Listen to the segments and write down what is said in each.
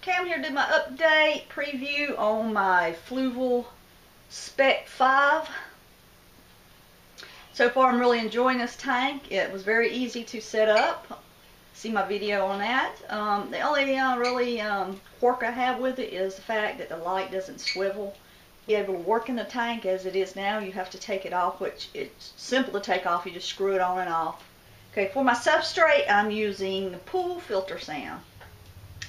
Okay, I'm here to do my update preview on my Fluval Spec 5. So far I'm really enjoying this tank. It was very easy to set up. See my video on that. The only quirk I have with it is the fact that the light doesn't swivel. To be able to work in the tank as it is now, you have to take it off, which it's simple to take off. You just screw it on and off. Okay, for my substrate I'm using pool filter sand.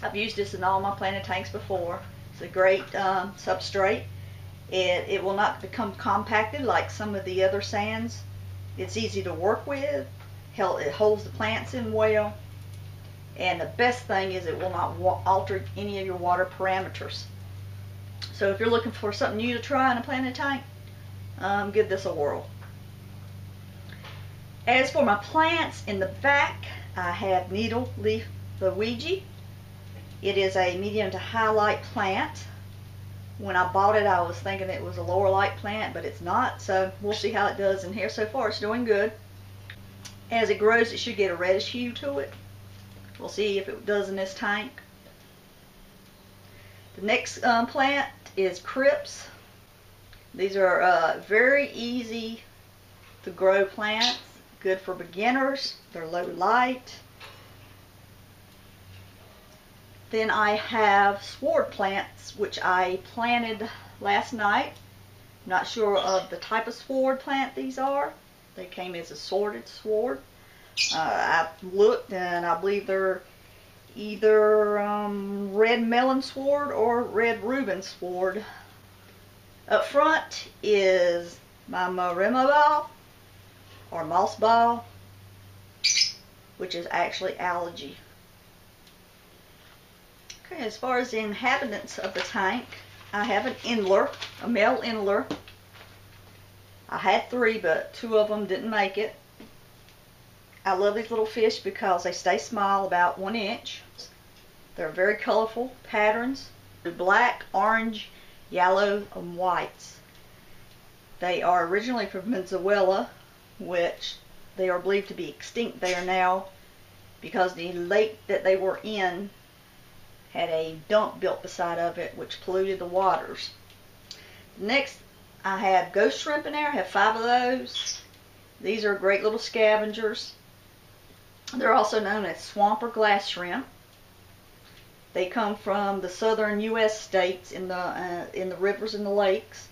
I've used this in all my planted tanks before. It's a great substrate. It will not become compacted like some of the other sands. It's easy to work with. Hell, it holds the plants in well. And the best thing is it will not alter any of your water parameters. So if you're looking for something new to try in a planted tank, give this a whirl. As for my plants in the back, I have needle leaf Luigi. It is a medium to high light plant. When I bought it, I was thinking it was a lower light plant, but it's not. So we'll see how it does in here. So far, it's doing good. As it grows, it should get a reddish hue to it. We'll see if it does in this tank. The next plant is Crips. These are very easy to grow plants. Good for beginners. They're low light. Then I have sward plants, which I planted last night. Not sure of the type of sward plant these are. They came as a sorted sward. I looked and I believe they're either red melon sward or red Reuben sward. Up front is my marima ball or moss ball, which is actually algae. Okay, as far as the inhabitants of the tank, I have an endler, a male endler. I had 3, but 2 of them didn't make it. I love these little fish because they stay small, about 1 inch. They're very colorful patterns. They're black, orange, yellow, and whites. They are originally from Venezuela, which they are believed to be extinct there now because the lake that they were in had a dump built beside of it, which polluted the waters. Next, I have ghost shrimp in there. I have 5 of those. These are great little scavengers. They're also known as swamp or glass shrimp. They come from the southern U.S. states in the rivers and the lakes.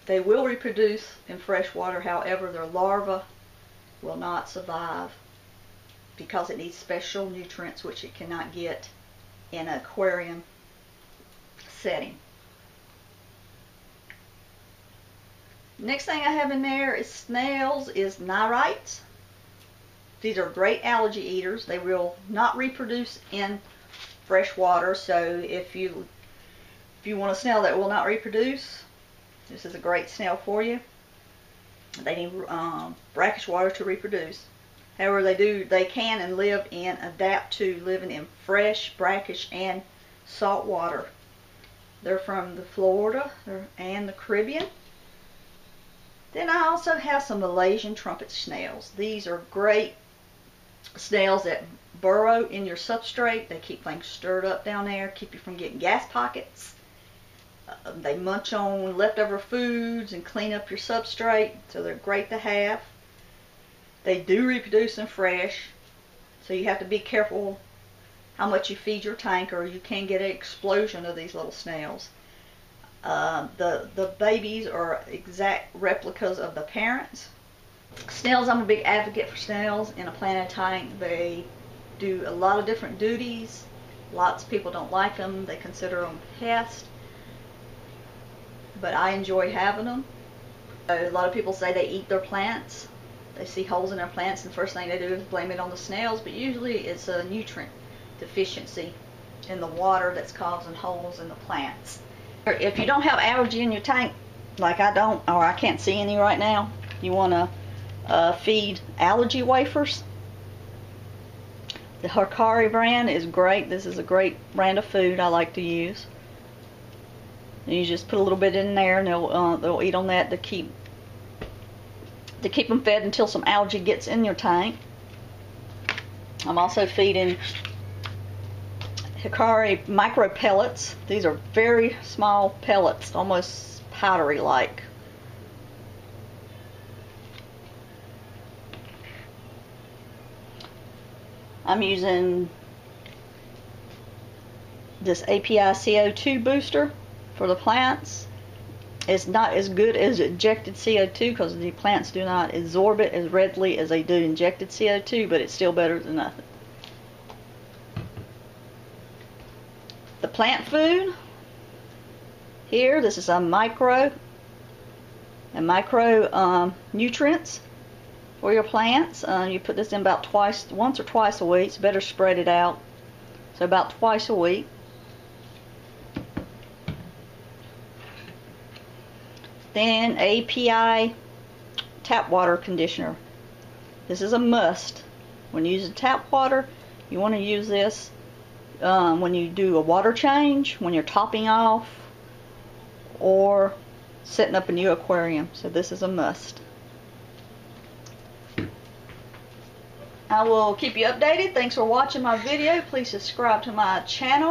They will reproduce in fresh water. However, their larvae will not survive because it needs special nutrients which it cannot get in an aquarium setting. Next thing I have in there is snails, is nerites. These are great algae eaters. They will not reproduce in fresh water, so if you want a snail that will not reproduce, this is a great snail for you. They need brackish water to reproduce. However, they can and live and adapt to living in fresh, brackish, and salt water. They're from the Florida and the Caribbean. Then I also have some Malaysian trumpet snails. These are great snails that burrow in your substrate. They keep things stirred up down there, keep you from getting gas pockets. They munch on leftover foods and clean up your substrate, so they're great to have. They do reproduce in fresh, so you have to be careful how much you feed your tank or you can get an explosion of these little snails. The babies are exact replicas of the parents. Snails, I'm a big advocate for snails in a planted tank. They do a lot of different duties. Lots of people don't like them. They consider them pests. But I enjoy having them. A lot of people say they eat their plants. They see holes in their plants and the first thing they do is blame it on the snails, but usually it's a nutrient deficiency in the water that's causing holes in the plants. If you don't have algae in your tank, like I don't, or I can't see any right now, you want to feed algae wafers. The Hikari brand is great. This is a great brand of food I like to use. And you just put a little bit in there and they'll eat on that to keep them fed until some algae gets in your tank. I'm also feeding Hikari micro pellets. These are very small pellets, almost powdery like. I'm using this API CO2 booster for the plants. It's not as good as injected CO2 because the plants do not absorb it as readily as they do injected CO2, but it's still better than nothing. The plant food here, this is a micro nutrients for your plants. You put this in about once or twice a week. It's better spread it out, so about twice a week. Then API tap water conditioner. This is a must. When using tap water, you want to use this when you do a water change, when you're topping off, or setting up a new aquarium. So this is a must. I will keep you updated. Thanks for watching my video. Please subscribe to my channel.